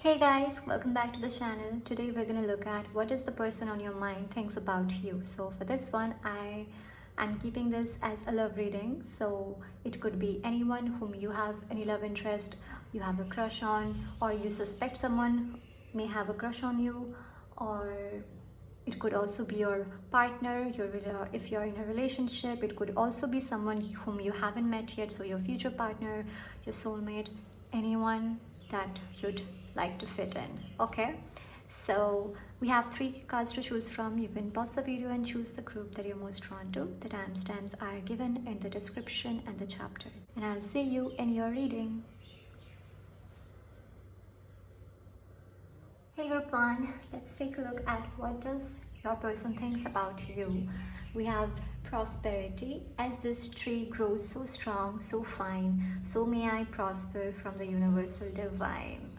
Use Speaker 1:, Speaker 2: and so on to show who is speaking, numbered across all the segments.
Speaker 1: Hey guys, welcome back to the channel. Today we're going to look at what is the person on your mind thinks about you. So for this one, I'm keeping this as a love reading. So it could be anyone whom you have any love interest, you have a crush on, or you suspect someone may have a crush on you, or it could also be your partner, if you're in a relationship. It could also be someone whom you haven't met yet, so your future partner, your soulmate, anyone that you'd like to fit in. Okay, so we have 3 cards to choose from. You can pause the video and choose the group that you're most drawn to. The timestamps are given in the description and the chapters, and I'll see you in your reading. Hey group 1, let's take a look at what does your person thinks about you. We have prosperity. As this tree grows so strong, so fine, so may I prosper from the universal divine.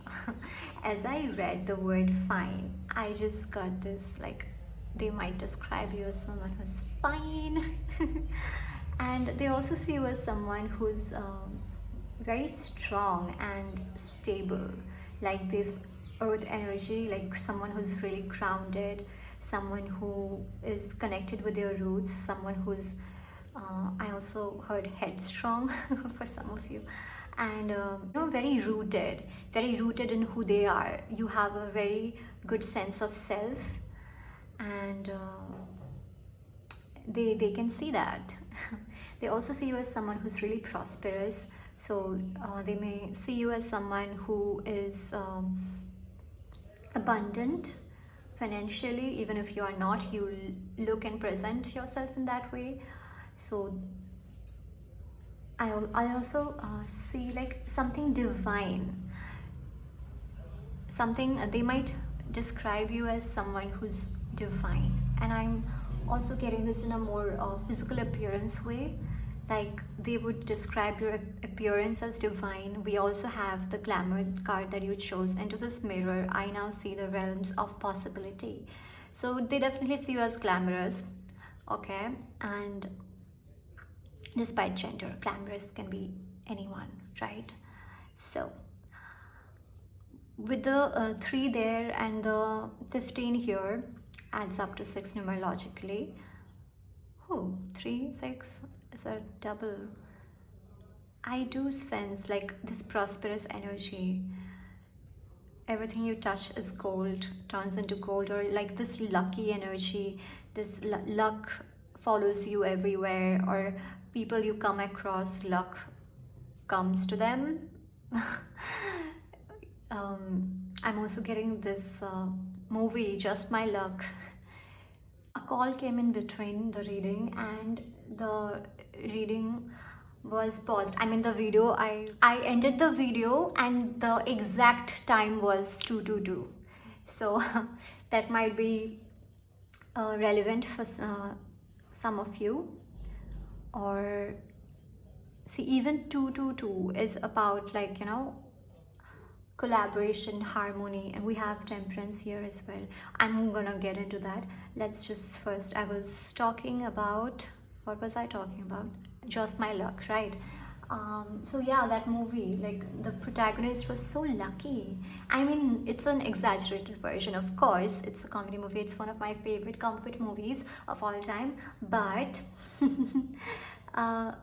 Speaker 1: As I read the word fine, I just got this, like, they might describe you as someone who's fine. And they also see you as someone who's very strong and stable, like this earth energy, like someone who's really grounded, someone who is connected with their roots, someone who's I also heard headstrong for some of you, and very rooted in who they are. You have a very good sense of self, and they can see that. They also see you as someone who's really prosperous. So they may see you as someone who is abundant financially. Even if you are not, you look and present yourself in that way. So I also see like something divine, something they might describe you as someone who's divine. And I'm also getting this in a more physical appearance way, like they would describe your appearance as divine. We also have the glamour card that you chose. Into this mirror, I now see the realms of possibility. So they definitely see you as glamorous, okay? And despite gender, glamorous can be anyone, right? So with the 3 there and the 15 here, adds up to 6 numerologically. Oh, 3 6 is a double. I do sense like this prosperous energy. Everything you touch is gold, turns into gold, or like this lucky energy. This luck follows you everywhere, or people you come across, luck comes to them. I'm also getting this movie, Just My Luck. A call came in between the reading, and the reading was paused. I mean, the video, I ended the video and the exact time was 2:22. So that might be relevant for some of you. Or see, even 2:22 is about, like, collaboration, harmony, and we have temperance here as well. I'm gonna get into that. Let's just first, I was talking about, what was I talking about? Just My Luck, right? So yeah, that movie, like the protagonist was so lucky. I mean, it's an exaggerated version, of course. It's a comedy movie. It's one of my favorite comfort movies of all time. But uh,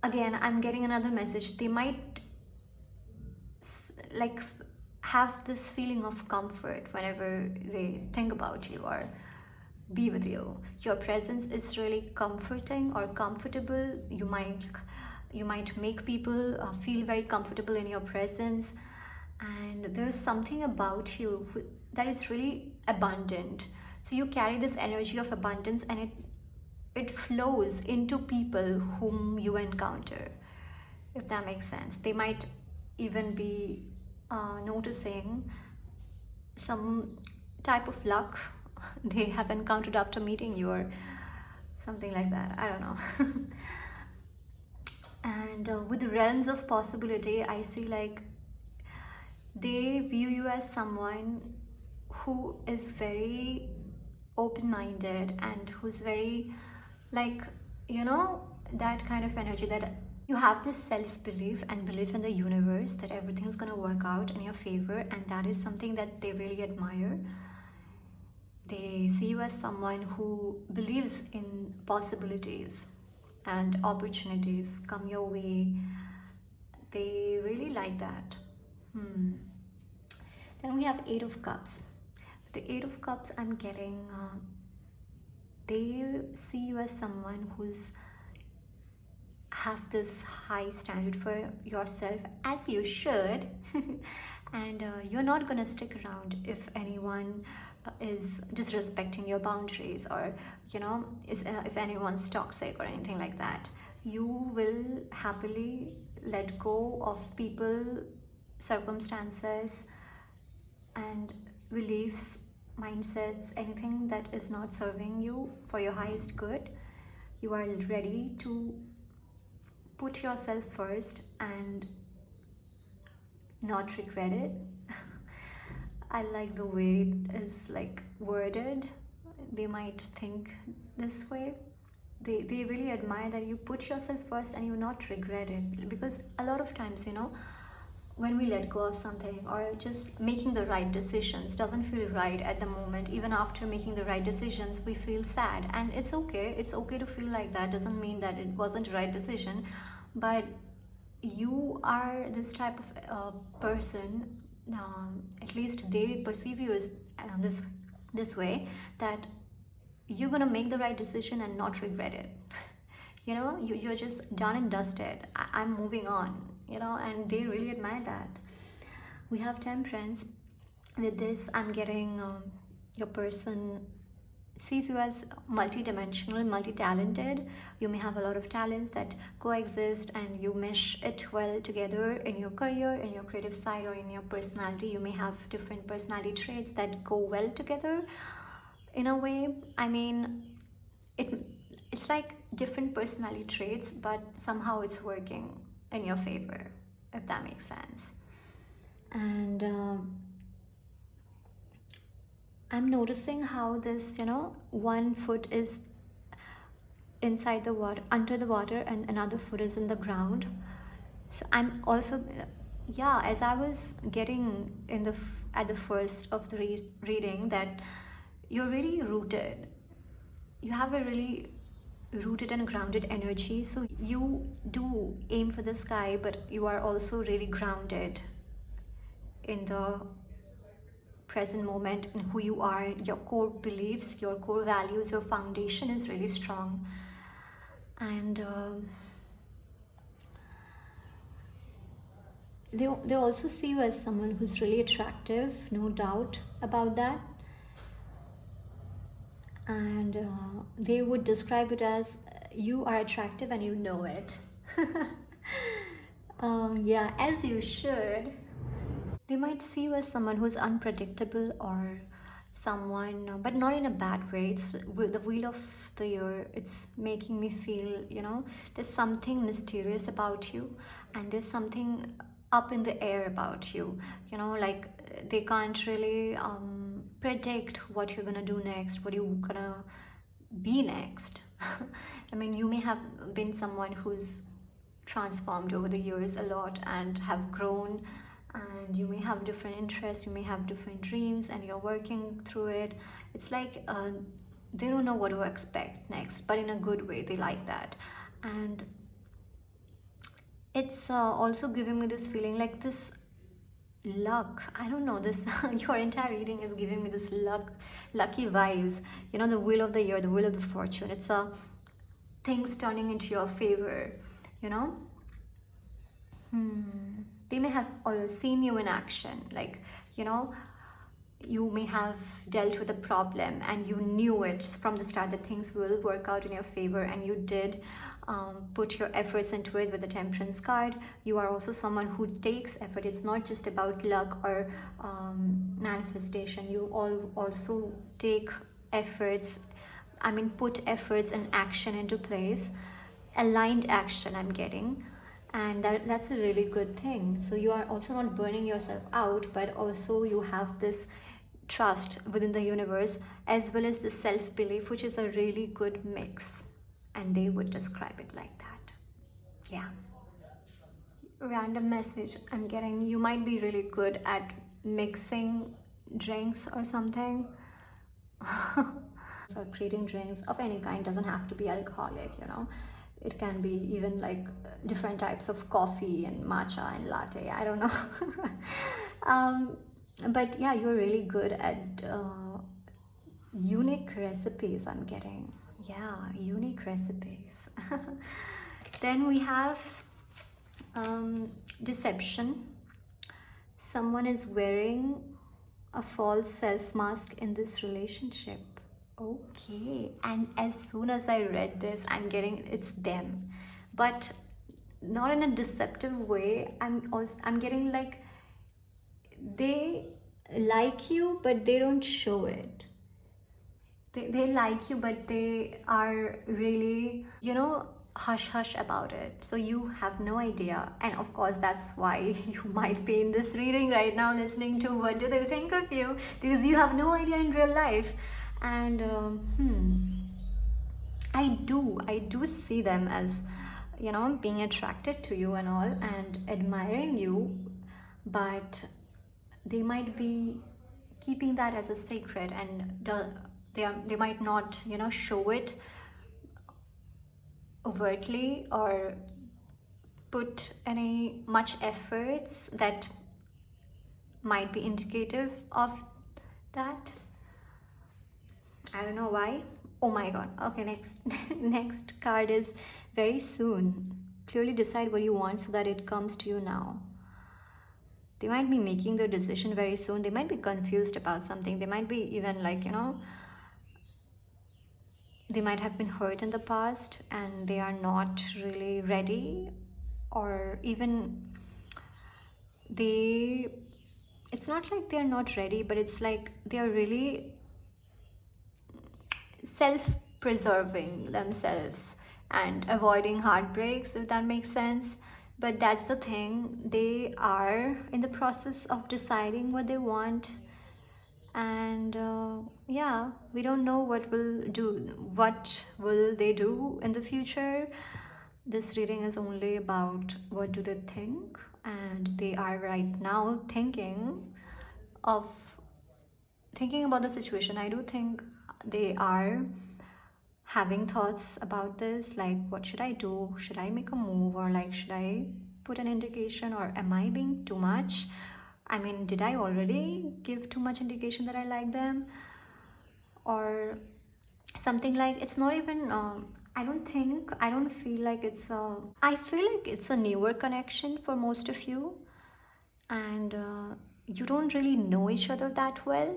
Speaker 1: again, I'm getting another message. They might like have this feeling of comfort whenever they think about you or be with you. Your presence is really comforting or comfortable. You might make people feel very comfortable in your presence, and there's something about you that is really abundant. So you carry this energy of abundance, and it flows into people whom you encounter, if that makes sense. They might even be noticing some type of luck they have encountered after meeting you, or something like that. I don't know. And with the realms of possibility, I see like they view you as someone who is very open-minded and who's very, like, that kind of energy that You have this self-belief and belief in the universe that everything's going to work out in your favor, and that is something that they really admire. They see you as someone who believes in possibilities and opportunities come your way. They really like that. Then we have Eight of Cups. The Eight of Cups I'm getting, they see you as someone who's have this high standard for yourself, as you should. And you're not gonna stick around if anyone is disrespecting your boundaries, or if anyone's toxic or anything like that. You will happily let go of people, circumstances, and beliefs, mindsets, anything that is not serving you for your highest good. You are ready to put yourself first and not regret it. I like the way it is like worded. They might think this way. They really admire that you put yourself first and you not regret it, because a lot of times, when we let go of something or just making the right decisions doesn't feel right at the moment, even after making the right decisions we feel sad, and it's okay to feel like that. Doesn't mean that it wasn't the right decision, but you are this type of person, at least they perceive you as this way, that you're gonna make the right decision and not regret it. You're just done and dusted. I'm moving on, and they really admire that. We have Temperance. With this I'm getting, your person sees you as multi-dimensional, multi-talented. You may have a lot of talents that coexist and you mesh it well together in your career, in your creative side, or in your personality. You may have different personality traits that go well together in a way. I mean, it's like different personality traits, but somehow it's working in your favor, if that makes sense. And I'm noticing how this, one foot is inside the water, under the water, and another foot is in the ground. So I'm also, yeah, as I was getting at the first of the reading, that you're really rooted. You have a really rooted and grounded energy. So you do aim for the sky, but you are also really grounded in the present moment, in who you are. Your core beliefs, your core values, your foundation is really strong. And they also see you as someone who's really attractive, no doubt about that. And they would describe it as you are attractive and you know it. Yeah, as you should. They might see you as someone who's unpredictable, or someone, but not in a bad way. It's the wheel of the year. It's making me feel, there's something mysterious about you, and there's something up in the air about you. Like they can't really predict what you're gonna do next, what you're gonna be next. I mean, you may have been someone who's transformed over the years a lot and have grown, and you may have different interests, you may have different dreams, and you're working through it. It's like they don't know what to expect next, but in a good way. They like that. And it's also giving me this feeling like this luck. I don't know, this your entire reading is giving me this lucky vibes. The wheel of the year, the wheel of the fortune. It's things turning into your favor. They may have already seen you in action, like, you may have dealt with a problem and you knew it from the start that things will work out in your favor, and you did put your efforts into it with the Temperance card. You are also someone who takes effort. It's not just about luck or manifestation. You also take efforts, put efforts and action into place, aligned action I'm getting, and that's a really good thing. So you are also not burning yourself out, but also you have this trust within the universe, as well as the self-belief, which is a really good mix, and they would describe it like that. Yeah. Random message I'm getting. You might be really good at mixing drinks or something. Or creating drinks of any kind, doesn't have to be alcoholic, you know. It can be even like different types of coffee and matcha and latte, I don't know. um, but yeah, you're really good at unique recipes, I'm getting. Yeah, unique recipes. Then we have deception. Someone is wearing a false self mask in this relationship. Okay, and as soon as I read this, I'm getting it's them, but not in a deceptive way. I'm getting like they like you, but they don't show it. They like you, but they are really, you know, hush hush about it. So you have no idea. And of course, that's why you might be in this reading right now, listening to what do they think of you, because you have no idea in real life. And I do see them as, you know, being attracted to you and all and admiring you, but they might be keeping that as a secret, and they might not, you know, show it overtly or put any much efforts that might be indicative of that. I don't know why. Oh my god. Okay, next next card is very soon. Clearly decide what you want so that it comes to you now. They might be making their decision very soon. They might be confused about something. They might be even like, you know, they might have been hurt in the past and they are not really ready, or even they, it's not like they're not ready, but it's like they're really self-preserving themselves and avoiding heartbreaks, if that makes sense. But that's the thing, they are in the process of deciding what they want. And yeah, we don't know what will they do in the future. This reading is only about what do they think, and they are right now of thinking about the situation. I do think they are having thoughts about this, like what should I do, should I make a move, or like should I put an indication, or am I being too much? I mean, did I already give too much indication that I like them, or something? Like it's not even I don't feel like it's a, I feel like it's a newer connection for most of you, and you don't really know each other that well,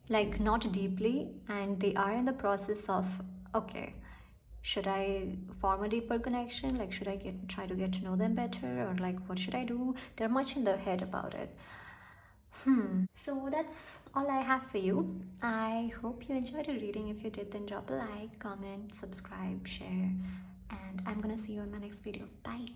Speaker 1: like not deeply, and they are in the process of, okay, should I form a deeper connection, like should I try to get to know them better, or like what should I do? They're much in their head about it. So that's all I have for you. I hope you enjoyed the reading. If you did, then drop a like, comment, subscribe, share, and I'm gonna see you in my next video. Bye.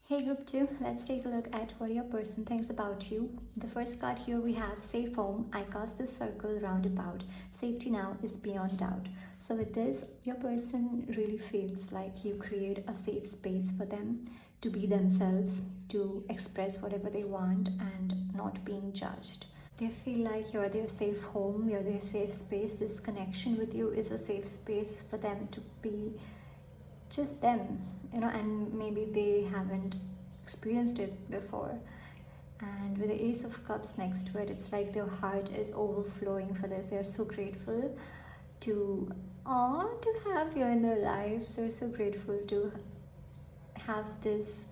Speaker 1: Hey group 2, let's take a look at what your person thinks about you. The first card here we have safe home. I cast this circle round about. Safety now is beyond doubt. So with this, your person really feels like you create a safe space for them to be themselves, to express whatever they want and not being judged. They feel like you're their safe home, you're their safe space. This connection with you is a safe space for them to be just them, you know, and maybe they haven't experienced it before. And with the Ace of Cups next to it, it's like their heart is overflowing for this. They're so grateful to have you in their life. They're so grateful to have this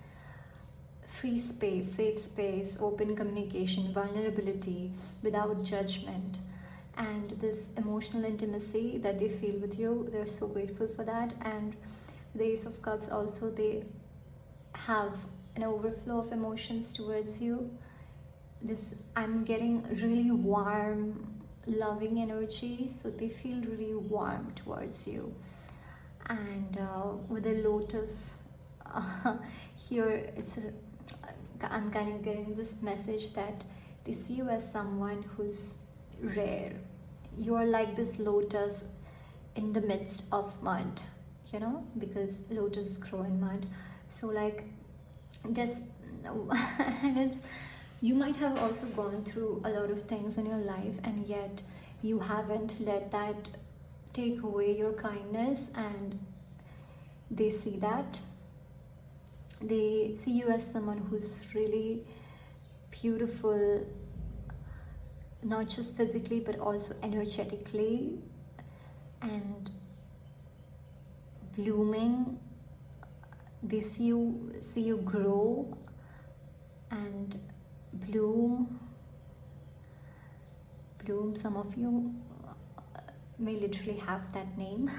Speaker 1: free space, safe space, open communication, vulnerability without judgment, and this emotional intimacy that they feel with you. They're so grateful for that. And the Ace of Cups also, they have an overflow of emotions towards you. This, I'm getting really warm, loving energy, so they feel really warm towards you. And with the Lotus here, I'm kind of getting this message that they see you as someone who's rare. You're like this lotus in the midst of mud, you know, because lotus grow in mud. So like, just And it's, you might have also gone through a lot of things in your life, and yet you haven't let that take away your kindness, and they see that. They see you as someone who's really beautiful, not just physically but also energetically, and blooming. They see you grow and bloom. Some of you may literally have that name.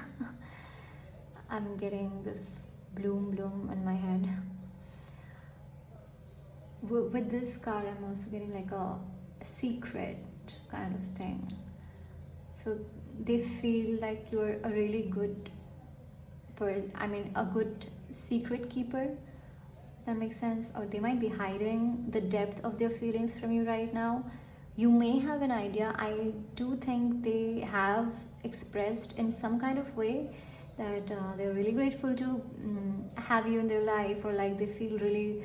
Speaker 1: I'm getting this bloom in my head. With this card, I'm also getting like a secret kind of thing. So they feel like you're a really good a good secret keeper. Does that make sense? Or they might be hiding the depth of their feelings from you right now. You may have an idea. I do think they have expressed in some kind of way that they're really grateful to have you in their life, or like they feel really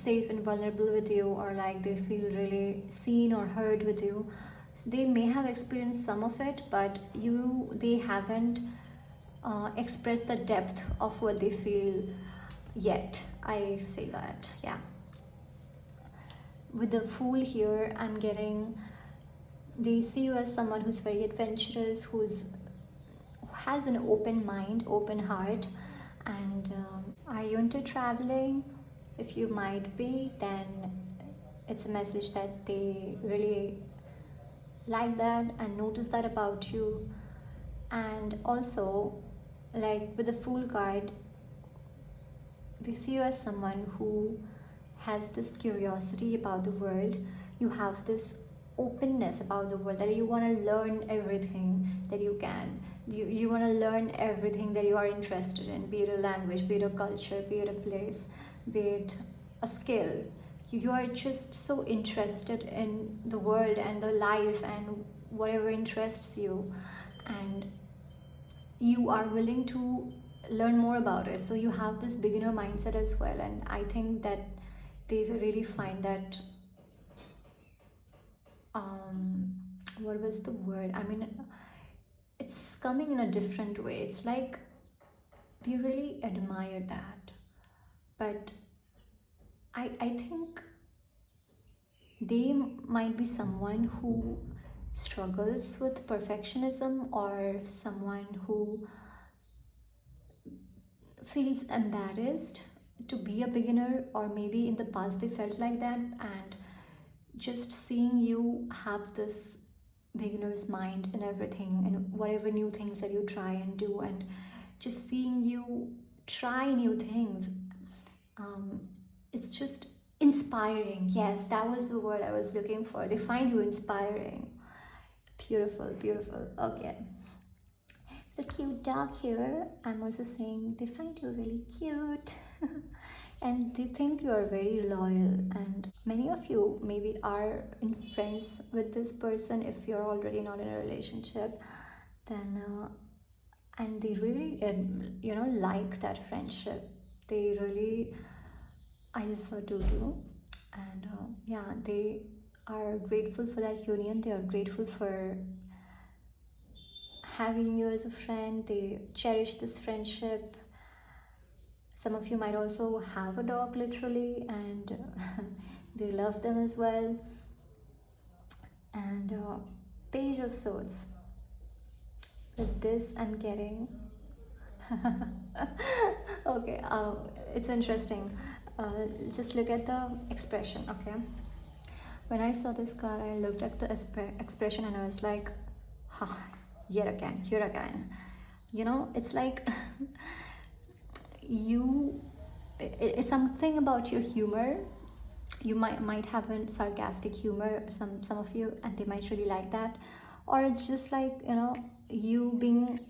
Speaker 1: safe and vulnerable with you, or like they feel really seen or heard with you. So they may have experienced some of it, but they haven't expressed the depth of what they feel yet. I feel that, yeah. With the Fool here, I'm getting, they see you as someone who's very adventurous, who has an open mind, open heart. And are you into traveling? If you might be, then it's a message that they really like that and notice that about you. And also, like with the Fool card, they see you as someone who has this curiosity about the world. You have this openness about the world, that you want to learn everything that you can. You want to learn everything that you are interested in, be it a language, be it a culture, be it a place, be it a skill. You are just so interested in the world and the life and whatever interests you, and you are willing to learn more about it. So you have this beginner mindset as well, and I think that they really find that what was the word, it's coming in a different way. It's like they really admire that. But I think they might be someone who struggles with perfectionism, or someone who feels embarrassed to be a beginner, or maybe in the past they felt like that, and just seeing you have this beginner's mind in everything and whatever new things that you try and do, and just seeing you try new things, it's just inspiring. Yes, that was the word I was looking for. They find you inspiring. Beautiful. Okay, the cute dog here, I'm also saying they find you really cute. And they think you are very loyal, and many of you maybe are in friends with this person. If you're already not in a relationship, then and they really like that friendship. They really, I just saw Tutu, and yeah, they are grateful for that union. They are grateful for having you as a friend. They cherish this friendship. Some of you might also have a dog, literally, and they love them as well. And Page of Swords. With this, I'm getting okay, it's interesting. Just look at the expression, okay? When I saw this card, I looked at the expression and I was like, huh, yet again, here again. It's like it's something about your humor. You might have a sarcastic humor, some of you, and they might really like that. Or it's just like, you being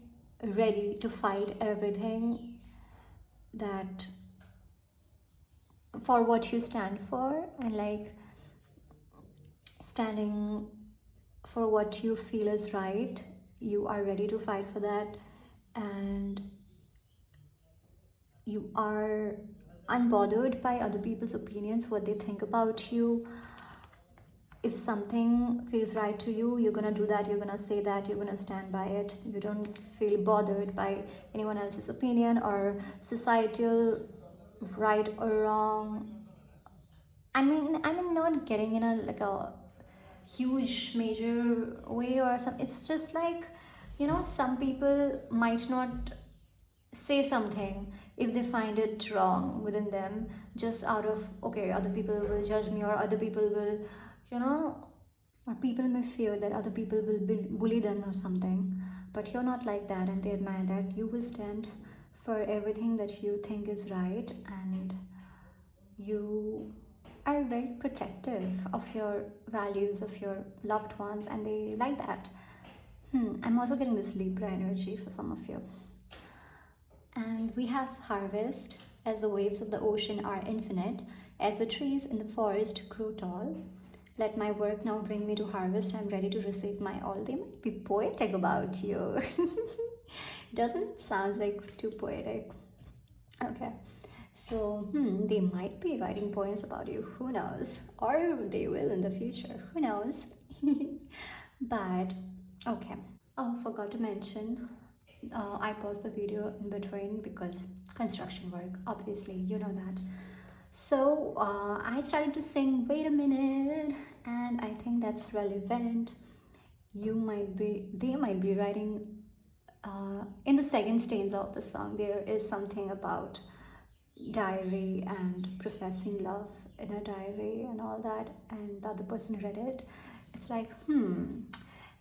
Speaker 1: ready to fight everything that for what you stand for, and like standing for what you feel is right. You are ready to fight for that, and you are unbothered by other people's opinions, what they think about you. If something feels right to you, you're gonna do that, you're gonna say that, you're gonna stand by it. You don't feel bothered by anyone else's opinion or societal right or wrong. I'm not getting in a like a huge major way or something. It's just like, some people might not say something if they find it wrong within them, just out of, okay, other people will judge me, or other people will, you know or people may fear that other people will bully them or something. But you're not like that, and they admire that you will stand for everything that you think is right, and you are very protective of your values, of your loved ones, and they like that. I'm also getting this Libra energy for some of you. And we have harvest, as the waves of the ocean are infinite, as the trees in the forest grow tall. Let my work now bring me to harvest. I'm ready to receive my all. They might be poetic about you. Doesn't sound like too poetic. Okay. So, they might be writing poems about you. Who knows? Or they will in the future. Who knows? But, okay. Oh, forgot to mention, I paused the video in between because construction work, obviously, you know that. So I started to sing, wait a minute, and I think that's relevant. They might be writing in the second stanza of the song. There is something about diary and professing love in a diary and all that, and the other person read it. It's like,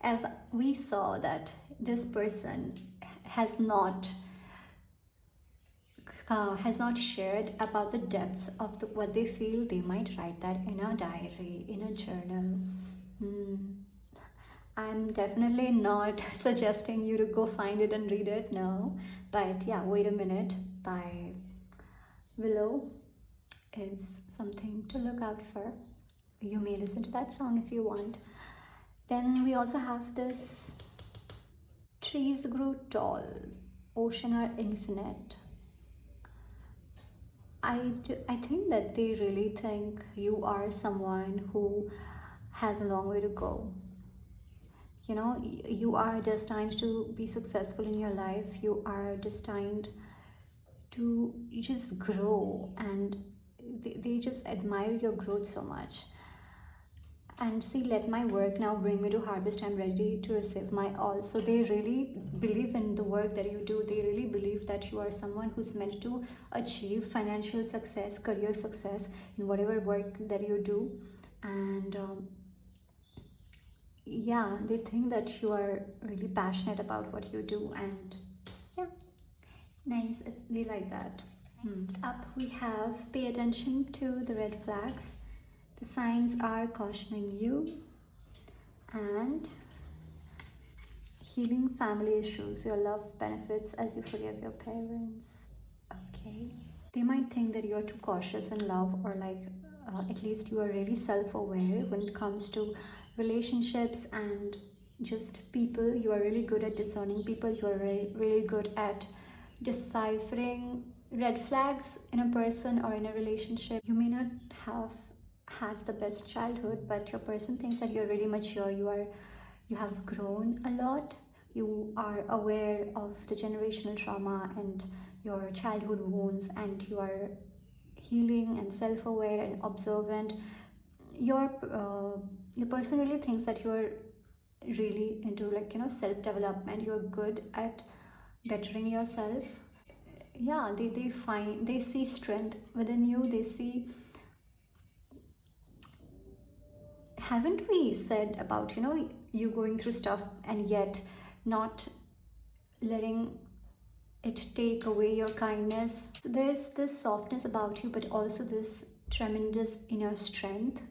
Speaker 1: as we saw that this person has not shared about the depths of what they feel, they might write that in a diary, in a journal. I'm definitely not suggesting you to go find it and read it, no. But yeah, Wait a Minute by Willow is something to look out for. You may listen to that song if you want. Then we also have this trees grow tall, ocean are infinite. I think that they really think you are someone who has a long way to go. You are destined to be successful in your life. You are destined to just grow, and they just admire your growth so much. And see, let my work now bring me to harvest. I'm ready to receive my all. So they really believe in the work that you do. They really believe that you are someone who's meant to achieve financial success, career success in whatever work that you do. And yeah, they think that you are really passionate about what you do. And yeah, nice. They like that. Next up, we have pay attention to the red flags. The signs are cautioning you, and healing family issues. Your love benefits as you forgive your parents. Okay. They might think that you're too cautious in love, or like at least you are really self-aware when it comes to relationships and just people. You are really good at discerning people. You are really good at deciphering red flags in a person or in a relationship. You may not have had the best childhood, but your person thinks that you're really mature. You have grown a lot. You are aware of the generational trauma and your childhood wounds, and you are healing and self-aware and observant. Your person really thinks that you're really into self-development. You're good at bettering yourself. Yeah, they see strength within you. They see, haven't we said about you going through stuff and yet not letting it take away your kindness? So there's this softness about you, but also this tremendous inner strength,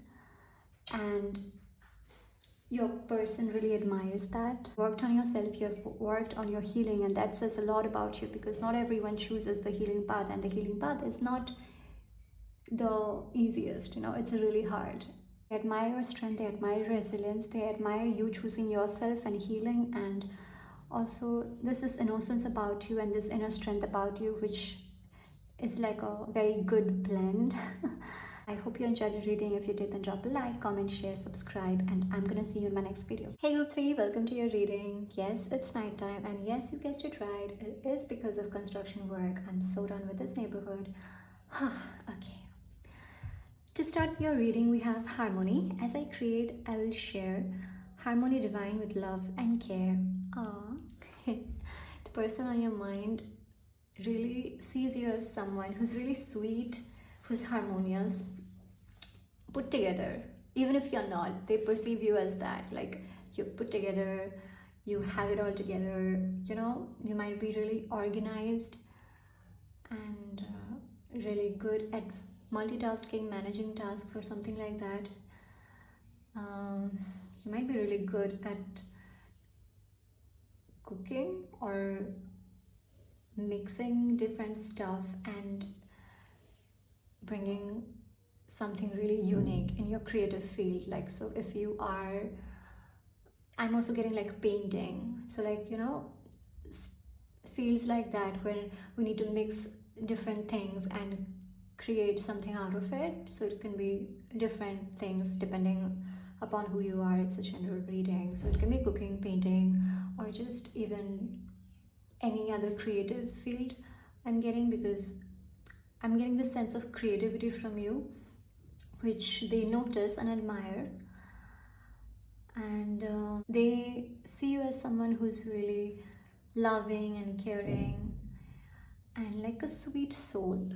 Speaker 1: and your person really admires that. Worked on yourself, you have worked on your healing, and that says a lot about you, because not everyone chooses the healing path, and the healing path is not the easiest. It's really hard. They admire your strength, they admire your resilience, they admire you choosing yourself and healing, and also this is innocence about you and this inner strength about you, which is like a very good blend. I hope you enjoyed the reading. If you did, then drop a like, comment, share, subscribe, and I'm gonna see you in my next video. Hey group 3, welcome to your reading. Yes, it's night time, and yes, you guessed it right. It is because of construction work. I'm so done with this neighborhood. Okay. To start your reading, we have harmony. As I create, I will share harmony divine with love and care. The person on your mind really sees you as someone who's really sweet, who's harmonious, put together. Even if you're not, they perceive you as that. Like you're put together, you have it all together. You know, you might be really organized and really good at multitasking, managing tasks, or something like that. You might be really good at cooking or mixing different stuff and bringing something really unique in your creative field. Like, so if you are, I'm also getting like painting, so like, you know, feels like that when we need to mix different things and create something out of it. So it can be different things depending upon who you are. It's a general reading, so it can be cooking, painting, or just even any other creative field. I'm getting, because I'm getting this sense of creativity from you, which they notice and admire, and they see you as someone who's really loving and caring and like a sweet soul.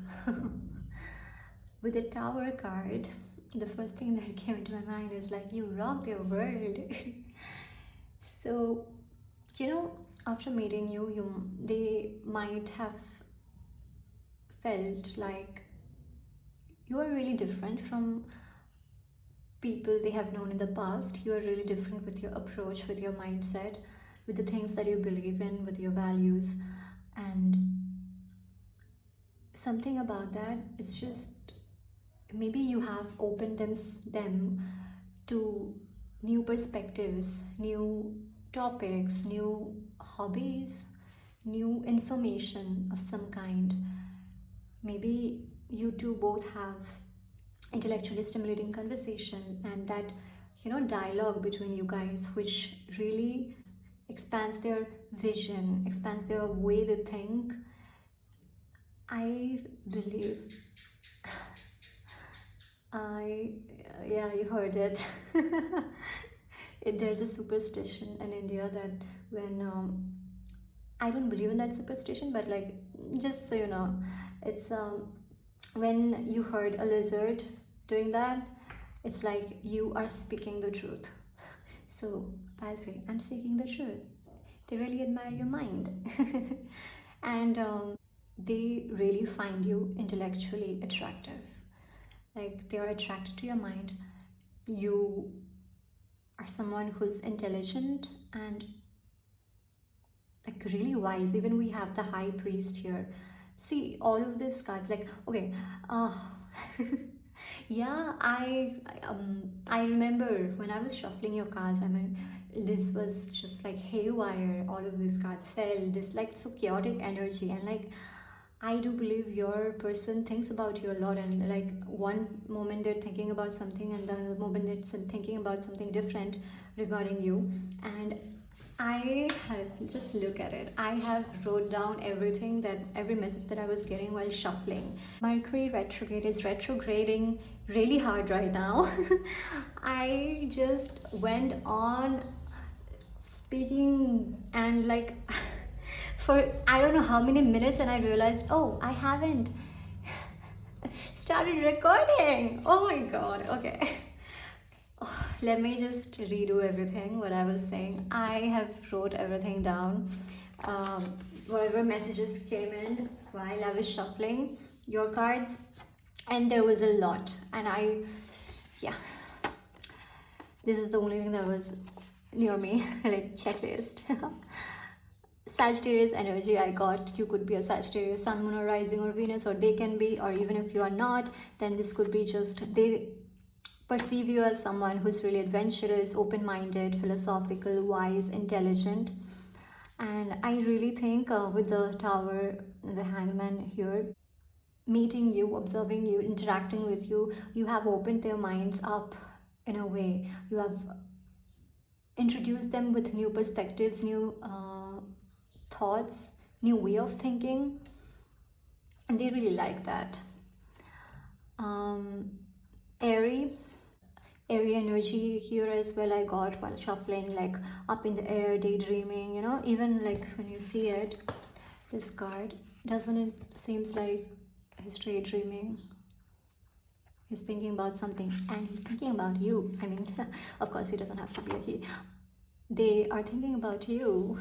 Speaker 1: With the Tower card, the first thing that came into my mind is like, you rock your world. So, you know, after meeting you, they might have felt like you are really different from people they have known in the past. You are really different with your approach, with your mindset, with the things that you believe in, with your values, and something about that, it's just maybe you have opened them to new perspectives, new topics, new hobbies, new information of some kind. Maybe you two both have intellectually stimulating conversation, and that, you know, dialogue between you guys, which really expands their vision, expands their way they think. I believe yeah, you heard it. There's a superstition in India that when I don't believe in that superstition, but like, just so you know, it's when you heard a lizard doing that, it's like you are speaking the truth. So, by the way, I'm speaking the truth. They really admire your mind. And they really find you intellectually attractive. Like, they are attracted to your mind. You are someone who's intelligent and like really wise. Even we have the high priest here. See, all of these cards, like, okay, yeah, I remember when I was shuffling your cards, I mean, this was just like haywire. All of these cards fell, this like so chaotic energy, and like, I do believe your person thinks about you a lot, and like one moment they're thinking about something and the other moment they're thinking about something different regarding you. And I have, just look at it, I have wrote down everything, that every message that I was getting while shuffling. Mercury retrograde is retrograding really hard right now. I just went on speaking and like for I don't know how many minutes, and I realized, oh, I haven't started recording. Oh my god. Okay. Let me just redo everything what I was saying. I have wrote everything down. Whatever messages came in while I was shuffling your cards, and there was a lot, and yeah, this is the only thing that was near me. Like checklist. Sagittarius energy I got. You could be a Sagittarius, Sun, Moon, or Rising, or Venus, or they can be, or even if you are not, then this could be just they perceive you as someone who's really adventurous, open-minded, philosophical, wise, intelligent. And I really think with the Tower and the Hangman here, meeting you, observing you, interacting with you, you have opened their minds up in a way. You have introduced them with new perspectives, new thoughts, new way of thinking, and they really like that. um, airy airy energy here as well I got while shuffling, like up in the air, daydreaming, even like when you see it, this card, doesn't it seems like he's daydreaming, he's thinking about something, and he's thinking about you. I mean, of course he doesn't have to be a he, they are thinking about you.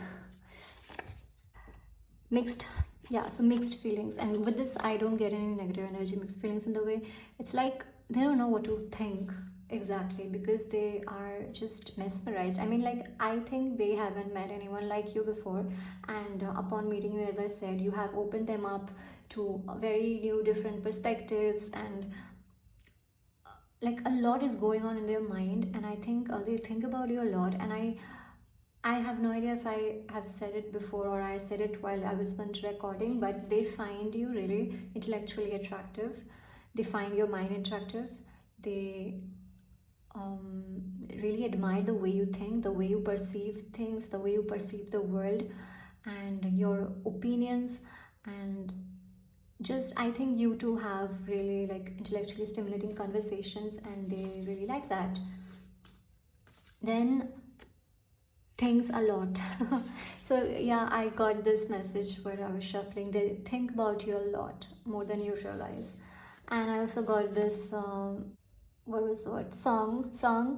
Speaker 1: Mixed, yeah, so mixed feelings, and with this I don't get any negative energy, mixed feelings in the way it's like they don't know what to think exactly, because they are just mesmerized. I mean, like, I think they haven't met anyone like you before, and upon meeting you, as I said, you have opened them up to very new different perspectives, and like a lot is going on in their mind, and I think they think about you a lot. And I have no idea if I have said it before or I said it while I wasn't recording, but they find you really intellectually attractive. They find your mind attractive. They really admire the way you think, the way you perceive things, the way you perceive the world, and your opinions. And just, I think you two have really like intellectually stimulating conversations, and they really like that. Then thanks a lot. So yeah, I got this message while I was shuffling, they think about you a lot more than you realize. And I also got this what was the word, song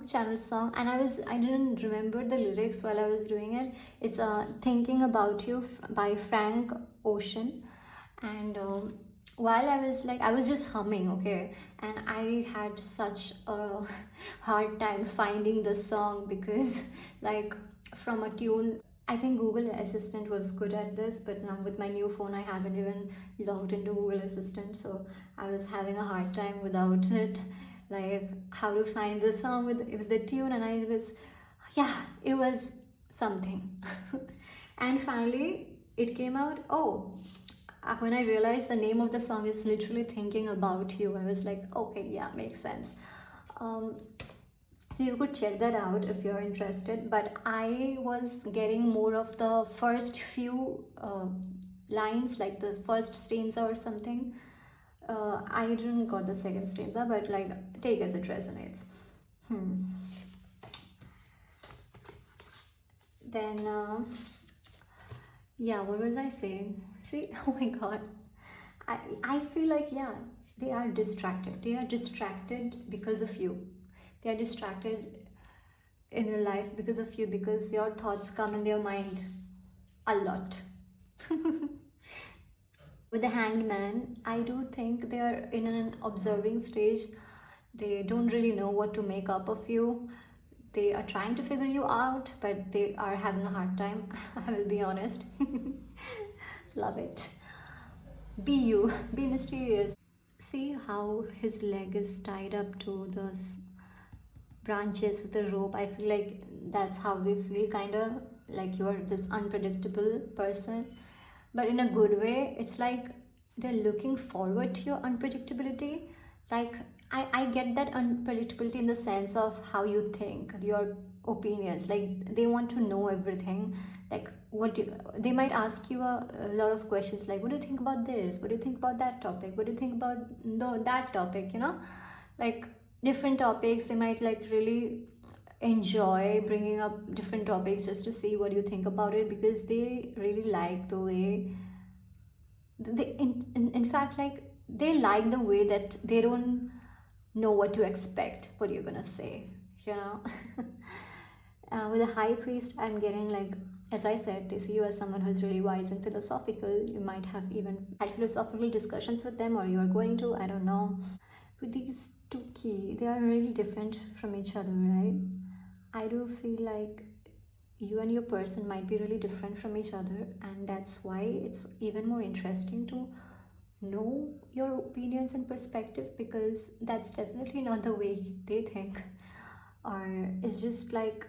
Speaker 1: channel song, and I didn't remember the lyrics while I was doing it. It's thinking about you by Frank Ocean. And while I was just humming, okay, and I had such a hard time finding the song, because like from a tune, I think Google Assistant was good at this, but now with my new phone I haven't even logged into Google Assistant, so I was having a hard time without it, like how to find the song with the tune. And I was, yeah, it was something. And finally it came out. Oh, when I realized the name of the song is literally thinking about you, I was like, okay, yeah, makes sense. um, so you could check that out if you're interested, but I was getting more of the first few lines, like the first stanza or something. I didn't got the second stanza, but like, take as it resonates. Then yeah, what was I saying? See, oh my god, I feel like, yeah, they are distracted. They are distracted because of you. They are distracted in their life because of you, because your thoughts come in their mind a lot. With the Hanged Man, I do think they are in an observing stage. They don't really know what to make up of you. They are trying to figure you out, but they are having a hard time. I will be honest. Love it. Be you, be mysterious. See how his leg is tied up to those branches with a rope. I feel like that's how they feel, kind of like you're this unpredictable person, but in a good way. It's like they're looking forward to your unpredictability. Like, I get that unpredictability in the sense of how you think, your opinions. Like, they want to know everything. Like, they might ask you a lot of questions, like, what do you think about this, what do you think about that topic, what do you think about that topic, like different topics. They might like really enjoy bringing up different topics just to see what you think about it, because they really like the way in fact, like, they like the way that they don't know what to expect, what you're gonna say, you know. With a high priest, I'm getting like, as I said, they see you as someone who's really wise and philosophical. You might have even had philosophical discussions with them, or you are going to, I don't know. With these two key, they are really different from each other, right? I do feel like you and your person might be really different from each other, and that's why it's even more interesting to know your opinions and perspective, because that's definitely not the way they think. Or it's just like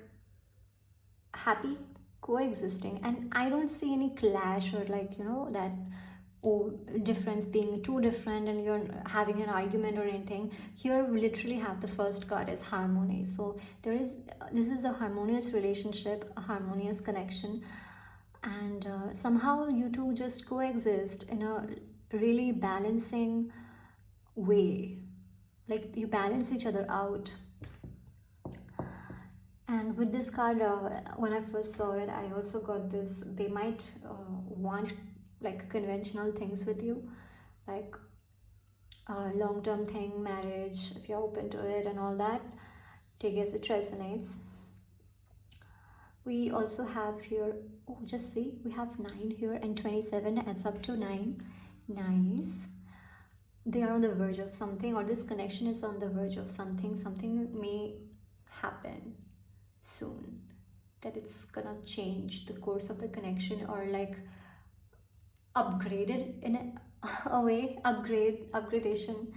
Speaker 1: happy coexisting, and I don't see any clash, or like, that or difference being too different and you're having an argument or anything. Here we literally have the first card as harmony. So this is a harmonious relationship, a harmonious connection, and somehow you two just coexist in a really balancing way, like you balance each other out. And with this card, when I first saw it, I also got this, they might want like conventional things with you, like long-term thing, marriage, if you're open to it and all that. Take it as it resonates. We also have here, oh, just see, we have 9 here, and 27 adds up to 9. Nice. They are on the verge of something, or this connection is on the verge of something. Something may happen soon, that it's gonna change the course of the connection, or like upgraded in a way, upgradation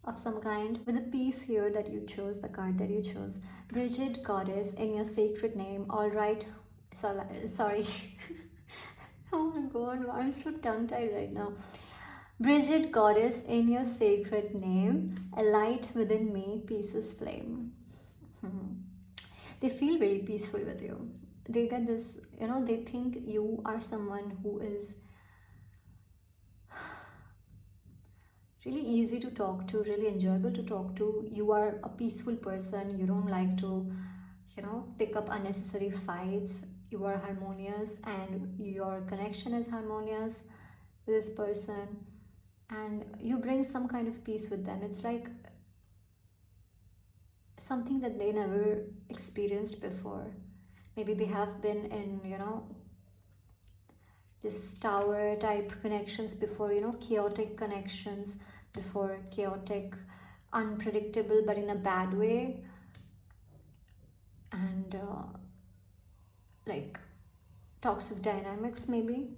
Speaker 1: of some kind. With the piece here that you chose, the card that you chose, Bridget Goddess in your sacred name. All right, sorry. Oh my god, I'm so tongue-tied right now. Bridget Goddess in your sacred name, a light within me, peace's flame. They feel really peaceful with you. They get this, they think you are someone who is really easy to talk to, really enjoyable to talk to. You are a peaceful person. You don't like to, pick up unnecessary fights. You are harmonious and your connection is harmonious with this person. And you bring some kind of peace with them. It's like something that they never experienced before. Maybe they have been in, this tower type connections before, chaotic connections before, chaotic, unpredictable, but in a bad way. And like toxic dynamics maybe.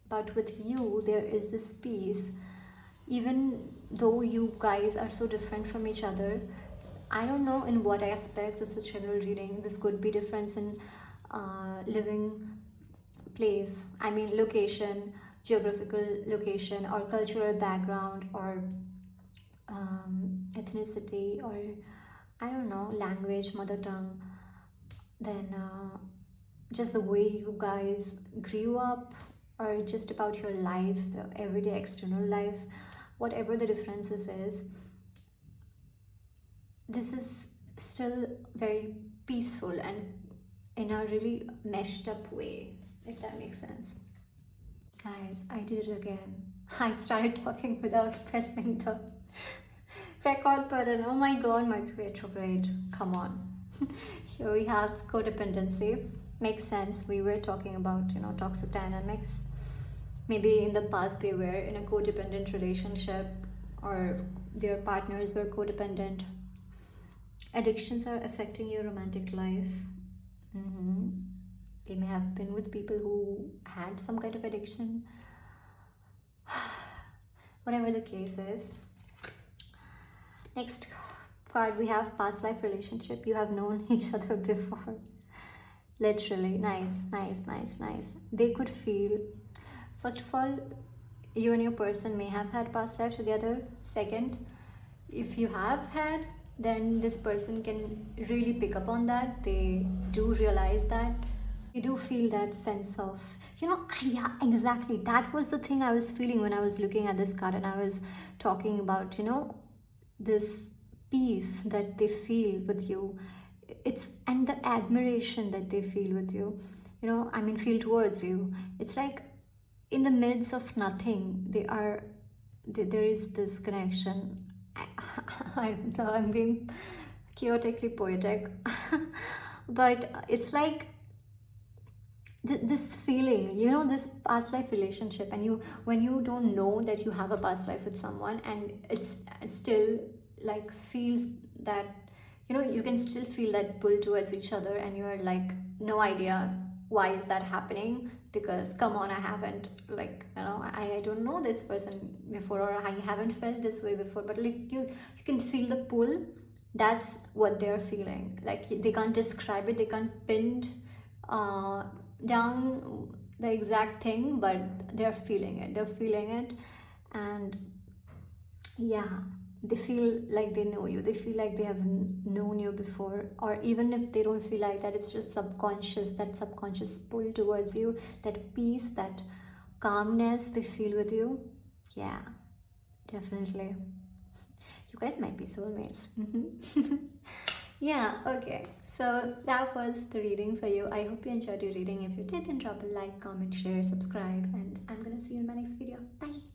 Speaker 1: But with you, there is this peace. Even though you guys are so different from each other, I don't know in what aspects. It's a general reading. This could be difference in living place, I mean location, geographical location, or cultural background, or ethnicity, or I don't know, language, mother tongue. Then just the way you guys grew up, or just about your life, the everyday external life, whatever the differences is, this is still very peaceful and in a really meshed up way, if that makes sense. Guys, I did it again. I started talking without pressing the record button. Oh my god, Mercury retrograde. Come on. Here we have codependency. Makes sense. We were talking about, toxic dynamics. Maybe in the past they were in a codependent relationship, or their partners were codependent. Addictions are affecting your romantic life. They may have been with people who had some kind of addiction. Whatever the case is. Next card we have past life relationship. You have known each other before. Literally. Nice. They could feel, first of all, you and your person may have had past life together. Second, if you have had, then this person can really pick up on that. They do realize that. You do feel that sense of, yeah, exactly. That was the thing I was feeling when I was looking at this card and I was talking about, this peace that they feel with you. It's, and the admiration that they feel with you, feel towards you. It's like in the midst of nothing, there is this connection. I don't know, I'm being chaotically poetic. But it's like this feeling, this past life relationship, and when you don't know that you have a past life with someone, and it's still like feels that, you can still feel that pull towards each other, and you're like, no idea why is that happening, because come on, I haven't, like, I don't know this person before, or I haven't felt this way before, but like you can feel the pull. That's what they're feeling. Like they can't describe it, they can't pin down the exact thing, but they're feeling it. They're feeling it, and yeah, they feel like they know you. They feel like they have known you before, or even if they don't feel like that, it's just subconscious. That subconscious pull towards you, that peace, that calmness they feel with you. Yeah, definitely. You guys might be soulmates. Yeah, okay. So that was the reading for you. I hope you enjoyed your reading. If you did, then drop a like, comment, share, subscribe, and I'm gonna see you in my next video. Bye.